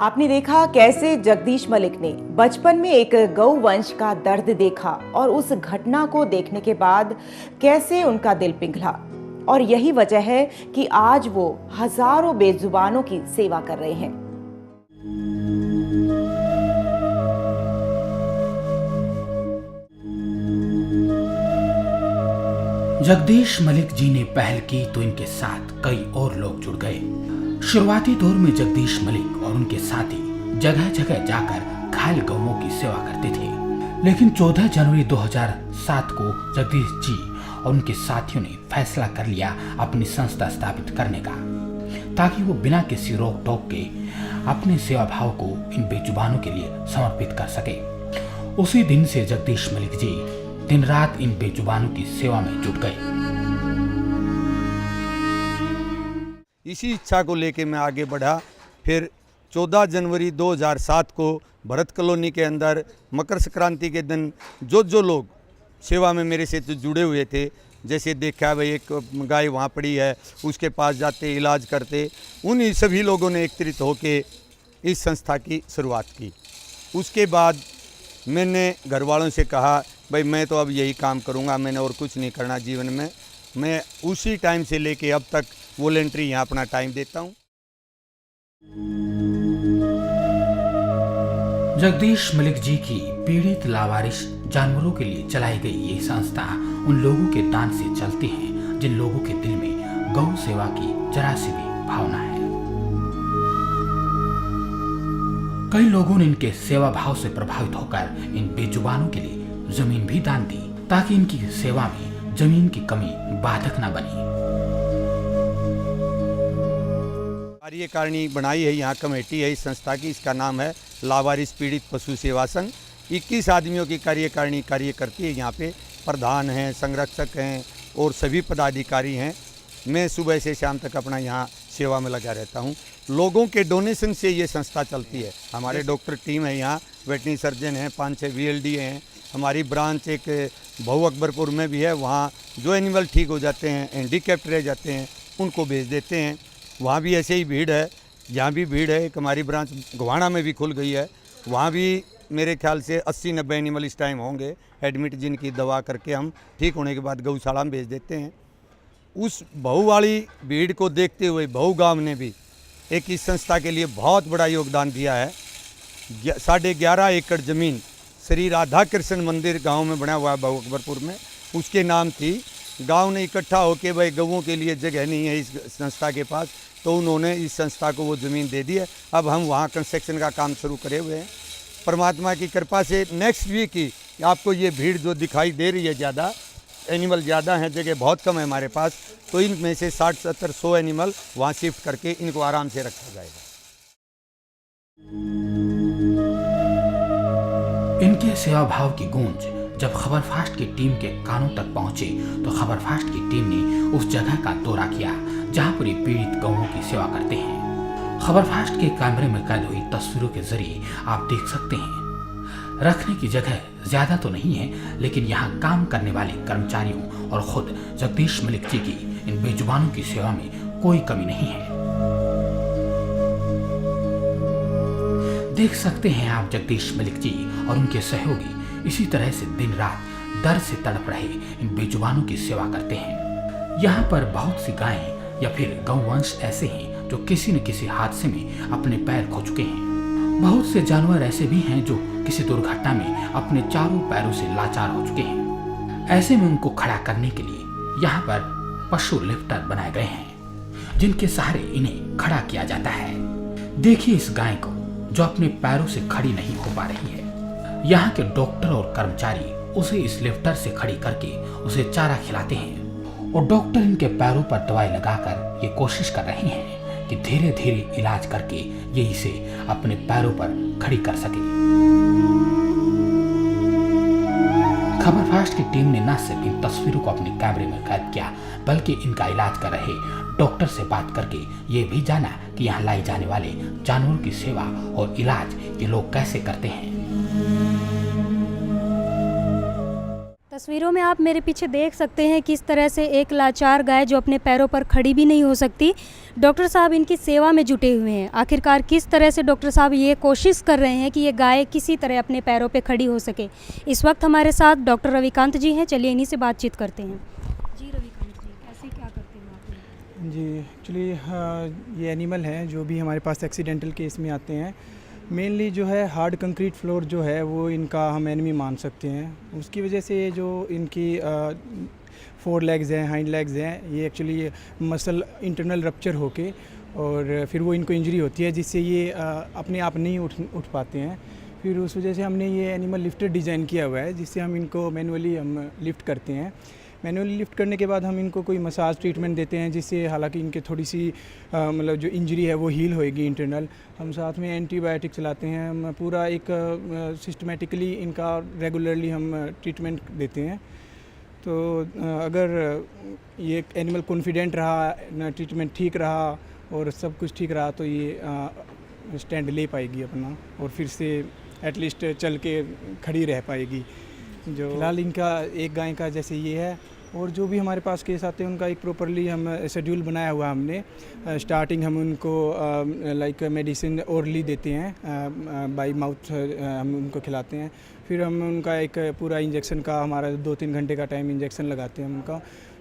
आपने देखा कैसे जगदीश मलिक ने बचपन में एक गौ वंश का दर्द देखा और उस घटना को देखने के बाद कैसे उनका दिल पिघला। और यही वजह है कि आज वो हजारों बेजुबानों की सेवा कर रहे हैं। जगदीश मलिक जी ने पहल की तो इनके साथ कई और लोग जुड़ गए। शुरुआती दौर में जगदीश मलिक और उनके साथी जगह जगह जाकर घायल गौओं की सेवा करते थे, लेकिन 14 जनवरी 2007 को जगदीश जी और उनके साथियों ने फैसला कर लिया अपनी संस्था स्थापित करने का, ताकि वो बिना किसी रोक टोक के अपने सेवा भाव को इन बेजुबानों के लिए समर्पित कर सके। उसी दिन से जगदीश मलिक जी दिन रात इन बेजुबानों की सेवा में जुट गए। इसी इच्छा को लेके मैं आगे बढ़ा। फिर 14 जनवरी 2007 को भरत कॉलोनी के अंदर मकर संक्रांति के दिन जो लोग सेवा में मेरे से तो जुड़े हुए थे, जैसे देखा भाई एक गाय वहाँ पड़ी है, उसके पास जाते इलाज करते, उन्हीं सभी लोगों ने एकत्रित होकर इस संस्था की शुरुआत की। उसके बाद मैंने घर वालों से कहा भाई मैं तो अब यही काम करूँगा, मैंने और कुछ नहीं करना जीवन में। मैं उसी टाइम से लेके अब तक वॉलेंट्री यहाँ अपना टाइम देता हूँ। जगदीश मलिक जी की पीड़ित लावारिस जानवरों के लिए चलाई गई ये संस्था उन लोगों के दान से चलती है जिन लोगों के दिल में गौ सेवा की जरा सी भी भावना है। कई लोगों ने इनके सेवा भाव से प्रभावित होकर इन बेजुबानों के लिए जमीन भी दान दी, ताकि इनकी सेवा में जमीन की कमी बाधक न बनी। कार्यकारिणी बनाई है, यहाँ कमेटी है इस संस्था की, इसका नाम है लावारिस पीड़ित पशु सेवा संघ। 21 आदमियों की कार्यकारिणी कार्य करती है। यहाँ पे प्रधान हैं, संरक्षक हैं और सभी पदाधिकारी हैं। मैं सुबह से शाम तक अपना यहाँ सेवा में लगा रहता हूँ। लोगों के डोनेशन से ये संस्था चलती है। हमारे डॉक्टर टीम है यहाँ, वेटरनरी सर्जन हैं, 5-6 VLD हैं। हमारी ब्रांच एक बहु अकबरपुर में भी है, वहाँ जो एनिमल ठीक हो जाते हैं, हैंडीकैप्ट रह जाते हैं, उनको भेज देते हैं। वहाँ भी ऐसे ही भीड़ है, यहाँ भी भीड़ है। एक हमारी ब्रांच गोवाना में भी खुल गई है, वहाँ भी मेरे ख्याल से 80-90 एनिमल इस टाइम होंगे एडमिट, जिनकी दवा करके हम ठीक होने के बाद गौशाला में भेज देते हैं। उस बहु वाली भीड़ को देखते हुए बहु गांव ने भी एक इस संस्था के लिए बहुत बड़ा योगदान दिया है। 11.5 एकड़ ज़मीन श्री राधा कृष्ण मंदिर गांव में बना हुआ है बहु अकबरपुर में, उसके नाम थी। गांव ने इकट्ठा होकर भाई गऊओं के लिए जगह नहीं है इस संस्था के पास, तो उन्होंने इस संस्था को वो ज़मीन दे दी है। अब हम वहाँ कंस्ट्रक्शन का काम शुरू करे हुए हैं। परमात्मा की कृपा से नेक्स्ट वीक ही आपको ये भीड़ जो दिखाई दे रही है, ज़्यादा एनिमल ज़्यादा हैं, जगह बहुत कम है हमारे पास, तो इनमें से 60-70-100 एनिमल वहाँ शिफ्ट करके इनको आराम से रखा जाएगा। इनके सेवा भाव की गूंज जब खबरफास्ट की टीम के कानों तक पहुंचे, तो खबरफास्ट की टीम ने उस जगह का दौरा किया जहां पर ये पीड़ित गौओं की सेवा करते हैं। खबरफास्ट के कैमरे में कैद हुई तस्वीरों के जरिए आप देख सकते हैं, रखने की जगह ज्यादा तो नहीं है, लेकिन यहाँ काम करने वाले कर्मचारियों और खुद जगदीश मलिक जी की इन बेजुबानों की सेवा में कोई कमी नहीं है। देख सकते हैं आप जगदीश मलिक जी और उनके सहयोगी इसी तरह से दिन रात दर्द से तड़प रहे इन बेजुबानों की सेवा करते हैं। यहाँ पर बहुत सी गायें या फिर गौवंश ऐसे हैं जो किसी न किसी हादसे में अपने पैर खो चुके हैं। बहुत से जानवर ऐसे भी हैं जो किसी दुर्घटना में अपने चारों पैरों से लाचार हो चुके हैं। ऐसे में उनको खड़ा करने के लिए यहाँ पर पशु लिफ्टर बनाए गए हैं, जिनके सहारे इन्हें खड़ा किया जाता है। देखिए इस गाय को जो अपने पैरों से खड़ी नहीं हो पा रही है। यहाँ के डॉक्टर और कर्मचारी उसे इस लिफ्टर से खड़ी करके उसे चारा खिलाते हैं और डॉक्टर इनके पैरों पर दवाई लगाकर ये कोशिश कर रहे हैं कि धीरे धीरे इलाज करके ये इसे अपने पैरों पर खड़ी कर सके। खबरफास्ट की टीम ने न सिर्फ इन तस्वीरों को अपने कैमरे में कैद किया, बल्कि इनका इलाज कर रहे डॉक्टर से बात करके ये भी जाना कि यहाँ लाई जाने वाले जानवरों की सेवा और इलाज ये लोग कैसे करते हैं। तस्वीरों में आप मेरे पीछे देख सकते हैं किस तरह से एक लाचार गाय जो अपने पैरों पर खड़ी भी नहीं हो सकती, डॉक्टर साहब इनकी सेवा में जुटे हुए हैं। आखिरकार किस तरह से डॉक्टर साहब ये कोशिश कर रहे हैं कि ये गाय किसी तरह अपने पैरों पे खड़ी हो सके। इस वक्त हमारे साथ डॉक्टर रविकांत जी हैं, चलिए इन्हीं से बातचीत करते हैं। जी रविकांत जी, कैसे क्या करते हैं आप? जी एक्चुअली ये एनिमल हैं जो भी हमारे पास एक्सीडेंटल केस में आते हैं, मेनली जो है हार्ड कंक्रीट फ्लोर जो है वो इनका हम एनिमी मान सकते हैं। उसकी वजह से जो इनकी 4 लेग्स हैं, हाइंड लेग्स हैं, ये एक्चुअली मसल इंटरनल रप्चर होके और फिर वो इनको इंजरी होती है जिससे ये अपने आप नहीं उठ पाते हैं। फिर उस वजह से हमने ये एनिमल लिफ्टर डिज़ाइन किया हुआ है जिससे हम इनको मैनुअली हम लिफ्ट करते हैं। मैनुअली लिफ्ट करने के बाद हम इनको कोई मसाज ट्रीटमेंट देते हैं जिससे हालांकि इनके थोड़ी सी मतलब जो इंजरी है वो हील होएगी इंटरनल। हम साथ में एंटीबायोटिक चलाते हैं, हम पूरा एक सिस्टमेटिकली इनका रेगुलरली हम ट्रीटमेंट देते हैं। तो अगर ये एनिमल कॉन्फिडेंट रहा, ट्रीटमेंट ठीक रहा और सब कुछ ठीक रहा तो ये स्टैंड ले पाएगी अपना और फिर से एटलीस्ट चल के खड़ी रह पाएगी। जो फिलहाल इनका एक गाय का जैसे ये है, और जो भी हमारे पास केस आते हैं उनका एक प्रॉपरली हम शेड्यूल बनाया हुआ हमने। स्टार्टिंग हम उनको लाइक मेडिसिन ओरली देते हैं, बाय माउथ हम उनको खिलाते हैं। फिर हम उनका एक पूरा इंजेक्शन का हमारा 2-3 घंटे का टाइम इंजेक्शन लगाते हैं उनका।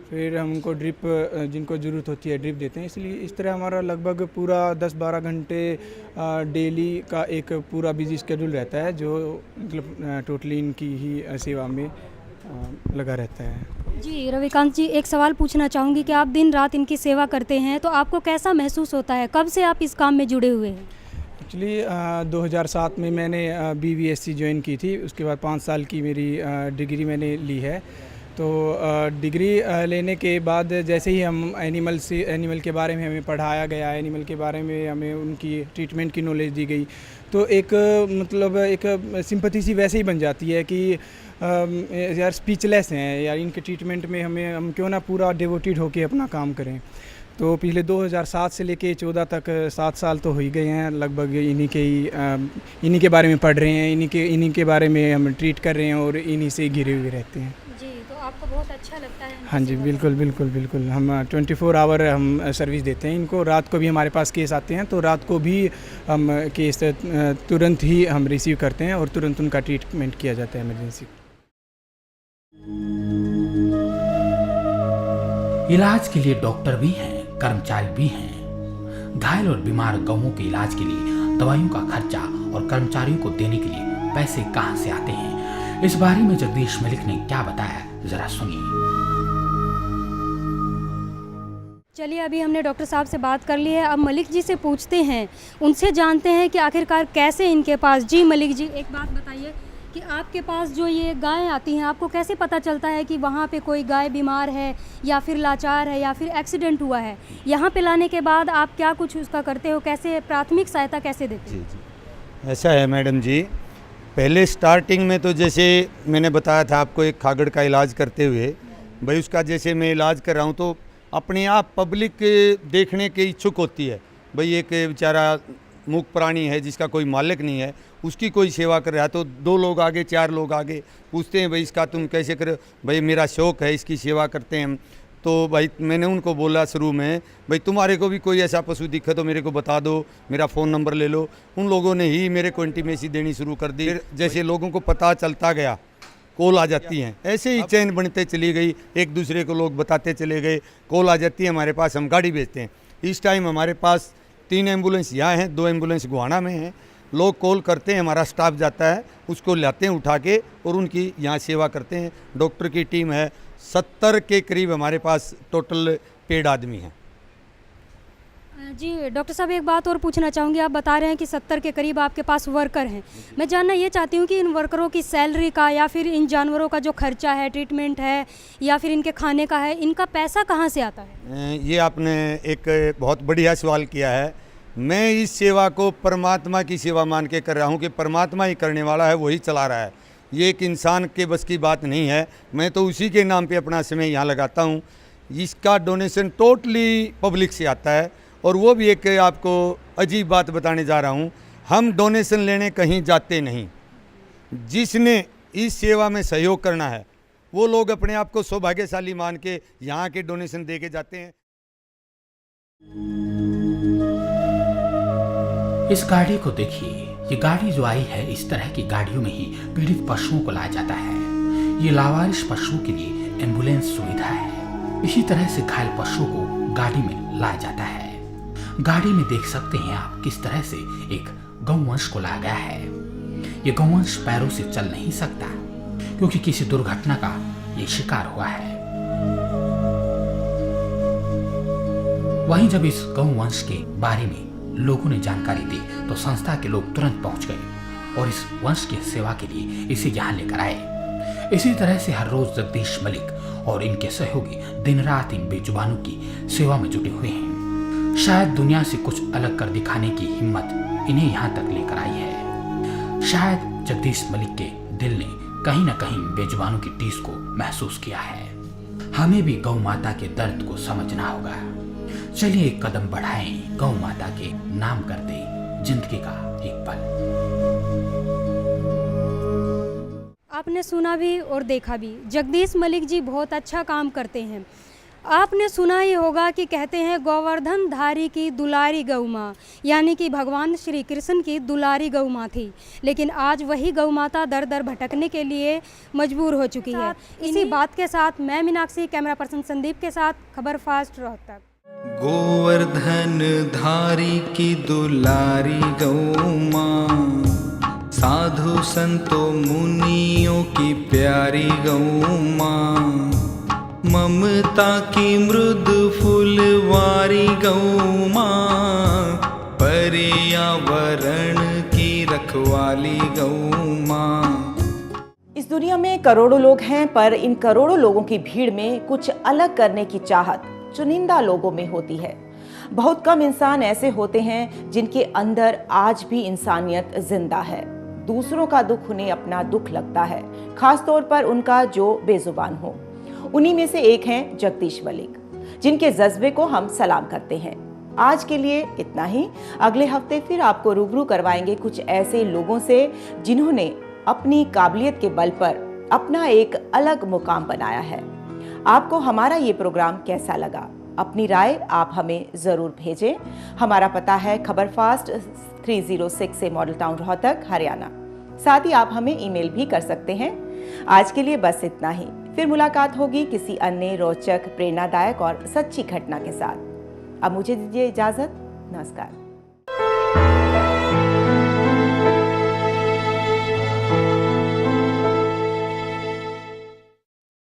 फिर हम उनको ड्रिप जिनको ज़रूरत होती है ड्रिप देते हैं। इसलिए इस तरह हमारा लगभग पूरा 10-12 घंटे डेली का एक पूरा बिजी स्केड्यूल रहता है जो मतलब टोटली इनकी ही सेवा में लगा रहता है। जी रविकांत जी, एक सवाल पूछना चाहूँगी कि आप दिन रात इनकी सेवा करते हैं तो आपको कैसा महसूस होता है? कब से आप इस काम में जुड़े हुए हैं? एक्चुअली 2007 में मैंने BVSC ज्वाइन की थी। उसके बाद 5 साल की मेरी डिग्री मैंने ली है। तो डिग्री लेने के बाद जैसे ही हम एनिमल के बारे में हमें पढ़ाया गया, एनिमल के बारे में हमें उनकी ट्रीटमेंट की नॉलेज दी गई, तो एक मतलब एक सिंपैथी सी वैसे ही बन जाती है कि यार स्पीचलेस हैं यार, इनके ट्रीटमेंट में हम क्यों ना पूरा डिवोटेड होके अपना काम करें। तो पिछले 2007 से लेके 14 तक 7 साल तो हो ही गए हैं लगभग इन्हीं के बारे में पढ़ रहे हैं, इन्हीं के बारे में हम ट्रीट कर रहे हैं और इन्हीं से घिरे हुए रहते हैं। जी, तो आपको बहुत अच्छा लगता है? हाँ जी, बिल्कुल। हम 24 आवर हम सर्विस देते हैं इनको। रात को भी हमारे पास केस आते हैं तो रात को भी हम केस तुरंत ही हम रिसीव करते हैं और तुरंत उनका ट्रीटमेंट किया जाता है इमरजेंसी। इलाज के लिए डॉक्टर भी हैं, कर्मचारी भी हैं। घायल और बीमार गौओं के इलाज के लिए दवाइयों का खर्चा और कर्मचारियों को देने के लिए पैसे कहां से आते हैं, इस बारे में जगदीश मलिक ने क्या बताया, जरा सुनिए। चलिए, अभी हमने डॉक्टर साहब से बात कर ली है, अब मलिक जी से पूछते हैं, उनसे जानते हैं कि आखिरकार कैसे इनके पास। जी मलिक जी, एक बात बताइए कि आपके पास जो ये गायें आती हैं, आपको कैसे पता चलता है कि वहाँ पे कोई गाय बीमार है या फिर लाचार है या फिर एक्सीडेंट हुआ है? यहाँ पे लाने के बाद आप क्या कुछ उसका करते हो, कैसे प्राथमिक सहायता कैसे देते हो? जी, ऐसा है मैडम जी। पहले स्टार्टिंग में तो जैसे मैंने बताया था आपको, एक खागड़ का इलाज करते हुए भाई उसका जैसे मैं इलाज कर रहा हूँ तो अपने आप पब्लिक देखने के इच्छुक होती है। भाई एक बेचारा मूक प्राणी है जिसका कोई मालिक नहीं है, उसकी कोई सेवा कर रहा है, तो 2 लोग आगे 4 लोग आगे पूछते हैं भाई इसका तुम कैसे करो। भाई मेरा शौक़ है, इसकी सेवा करते हैं हम। तो भाई मैंने उनको बोला शुरू में, भाई तुम्हारे को भी कोई ऐसा पशु दिखे तो मेरे को बता दो, मेरा फ़ोन नंबर ले लो। उन लोगों ने ही मेरे को इंटीमेसी देनी शुरू कर दी। फिर जैसे लोगों को पता चलता गया, कॉल आ जाती हैं, ऐसे ही चैन बनते चली गई, एक दूसरे को लोग बताते चले गए, कॉल आ जाती है हमारे पास, हम गाड़ी भेजते हैं। इस टाइम हमारे पास 3 एम्बुलेंस यहाँ हैं, 2 एम्बुलेंस गुहाना में हैं। लोग कॉल करते हैं, हमारा स्टाफ जाता है, उसको लाते हैं उठा के और उनकी यहाँ सेवा करते हैं। डॉक्टर की टीम है, 70 के करीब हमारे पास टोटल पेड आदमी हैं। जी डॉक्टर साहब, एक बात और पूछना चाहूँगी। आप बता रहे हैं कि 70 के करीब आपके पास वर्कर हैं। मैं जानना ये चाहती हूँ कि इन वर्करों की सैलरी का या फिर इन जानवरों का जो खर्चा है, ट्रीटमेंट है या फिर इनके खाने का है, इनका पैसा कहाँ से आता है? ये आपने एक बहुत बढ़िया सवाल किया है। मैं इस सेवा को परमात्मा की सेवा मान के कर रहा हूँ कि परमात्मा ही करने वाला है, वही चला रहा है। ये एक इंसान के बस की बात नहीं है। मैं तो उसी के नाम पे अपना समय यहाँ लगाता हूँ। इसका डोनेशन टोटली पब्लिक से आता है। और वो भी एक आपको अजीब बात बताने जा रहा हूँ, हम डोनेशन लेने कहीं जाते नहीं। जिसने इस सेवा में सहयोग करना है वो लोग अपने आप को सौभाग्यशाली मान के यहाँ के डोनेशन दे के जाते हैं। इस गाड़ी को देखिए, ये गाड़ी जो आई है, इस तरह की गाड़ियों में ही पीड़ित पशुओं को लाया जाता है। ये लावारिस पशुओं के लिए एम्बुलेंस सुविधा है। इसी तरह से घायल पशुओं को गाड़ी में लाया जाता है। गाड़ी में देख सकते हैं आप किस तरह से एक गौवंश को लाया गया है। ये गौवंश पैरों से चल नहीं सकता क्योंकि किसी दुर्घटना का ये शिकार हुआ है। वहीं जब इस गौवंश के बारे में लोगों ने जानकारी दी तो संस्था के लोग तुरंत पहुंच गए और इस वंश की सेवा के लिए इसे यहाँ लेकर आए। इसी तरह से हर रोज जगदीश मलिक और इनके सहयोगी दिन रात इन बेजुबानों की सेवा में जुटे हुए हैं। शायद दुनिया से कुछ अलग कर दिखाने की हिम्मत इन्हें यहाँ तक लेकर आई है। शायद जगदीश मलिक के दिल ने कहीं न कहीं बेजुबानों की टीस को महसूस किया है। हमें भी गौ माता के दर्द को समझना होगा। चलिए एक कदम बढ़ाएं, गौ माता के नाम कर दें जिंदगी का एक पल। आपने सुना भी और देखा भी, जगदीश मलिक जी बहुत अच्छा काम करते हैं। आपने सुना ही होगा कि कहते हैं गोवर्धन धारी की दुलारी गौ माँ, यानी कि भगवान श्री कृष्ण की दुलारी गौ माँ थी। लेकिन आज वही गौ माता दर दर भटकने के लिए मजबूर हो चुकी है। इसी बात के साथ मैं मीनाक्षी, कैमरा पर्सन संदीप के साथ, खबर फास्ट रोहतक। गोवर्धन धारी की दुलारी गौ माँ, साधु संतों मुनियों की प्यारी गौ माँ, ममता की मृद फूलवारी गौ माँ, पर्यावरण की रखवाली गौ माँ। इस दुनिया में करोड़ों लोग हैं, पर इन करोड़ों लोगों की भीड़ में कुछ अलग करने की चाहत चुनिंदा लोगों में होती है। बहुत कम इंसान ऐसे होते हैं जिनके अंदर आज भी इंसानियत जिंदा है। दूसरों का दुख उन्हें अपना दुख लगता है, खासतौर पर उनका जो बेजुबान हो। उन्हीं में से एक हैं जगदीश मलिक, जिनके जज्बे को हम सलाम करते हैं। आज के लिए इतना ही। अगले हफ्ते फिर आपको रूबरू करवाएंगे कुछ ऐसे लोगों से जिन्होंने अपनी काबिलियत के बल पर अपना एक अलग मुकाम बनाया है। आपको हमारा ये प्रोग्राम कैसा लगा? अपनी राय आप हमें जरूर भेजें। हमारा पता है खबर फास्ट 306 से मॉडल टाउन रोहतक, हरियाणा। साथ ही आप हमें ईमेल भी कर सकते हैं। आज के लिए बस इतना ही। फिर मुलाकात होगी किसी अन्य रोचक, प्रेरणादायक और सच्ची घटना के साथ। अब मुझे दीजिए इजाजत। नमस्कार।